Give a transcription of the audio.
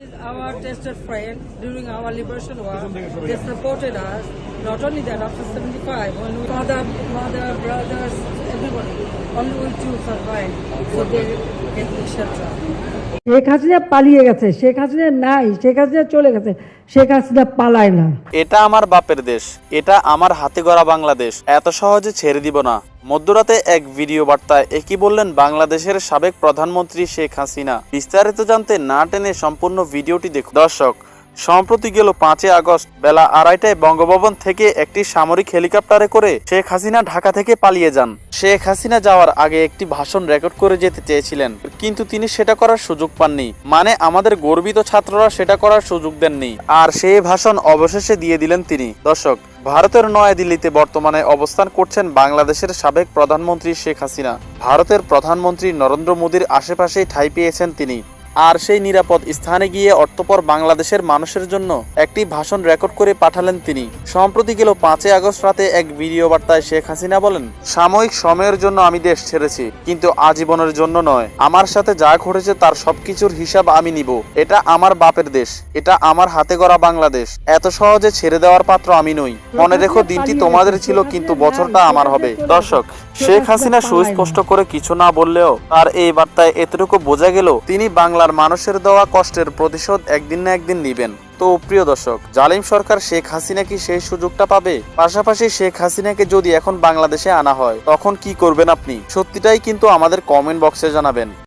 Our tested friend during our liberation war, they supported us. Not only that, after 75, when we mother, brothers, everybody, only we two survived. So they get the shelter. Sheikh Hasina পালিয়ে গেছে, শেখ হাসিনা নাই, শেখ হাসিনা চলে গেছে, শেখ হাসিনা পালায় না। এটা আমার বাপের দেশ, এটা আমার হাতে গড়া বাংলাদেশ, এত সহজে ছেড়ে দিব না। মধ্যরাতে এক ভিডিও বার্তায় একই বললেন বাংলাদেশের সাবেক প্রধানমন্ত্রী শেখ হাসিনা। বিস্তারিত জানতে না টেনে সম্পূর্ণ ভিডিওটি দেখুন। দর্শক, সম্প্রতি গেল 5 আগস্ট বেলা 2:30টায় বঙ্গভবন থেকে একটি সামরিক হেলিকপ্টারে করে শেখ হাসিনা ঢাকা থেকে পালিয়ে যান। শেখ হাসিনা যাওয়ার আগে একটি ভাষণ রেকর্ড করে যেতে চেয়েছিলেন, কিন্তু তিনি সেটা করার সুযোগ পাননি। মানে আমাদের গর্বিত ছাত্ররা সেটা করার সুযোগ দেননি, আর সেই ভাষণ অবশেষে দিয়ে দিলেন তিনি। দর্শক, ভারতের নয়াদিল্লিতে বর্তমানে অবস্থান করছেন বাংলাদেশের সাবেক প্রধানমন্ত্রী শেখ হাসিনা। ভারতের প্রধানমন্ত্রী নরেন্দ্র মোদীর আশেপাশেই ঠাঁই পেয়েছেন তিনি। আর সেই নিরাপদ স্থানে গিয়ে অতঃপর বাংলাদেশের মানুষের জন্য একটি ভাষণ রেকর্ড করে পাঠালেন তিনি। সম্প্রতি গেল 5 আগস্ট রাতে এক ভিডিও বার্তায় শেখ হাসিনা বলেন, সাময়িক সময়ের জন্য আমি দেশ ছেড়েছি, কিন্তু আজীবনের জন্য নয়। আমার সাথে যা ঘটেছে তার সবকিছুর হিসাব আমি নিব। এটা আমার বাপের দেশ, এটা আমার হাতে গড়া বাংলাদেশ, এত সহজে ছেড়ে দেওয়ার পাত্র আমি নই। মনে রেখো, দিনটি তোমাদের ছিল, কিন্তু বছরটা আমার হবে। দর্শক, শেখ হাসিনা সুস্পষ্ট করে কিছু না বললেও তার এই বার্তায় এতটুকু বোঝা গেল তিনি বাংলার মানুষের দেওয়া কষ্টের প্রতিশোধ একদিন না একদিন নেবেন। তো প্রিয় দর্শক, জালিম সরকার শেখ হাসিনা কি সেই সুযোগটা পাবে? পাশাপাশি শেখ হাসিনাকে যদি এখন বাংলাদেশে আনা হয় তখন কি করবেন আপনি? সত্যিটাই কিন্তু আমাদের কমেন্ট বক্সে জানাবেন।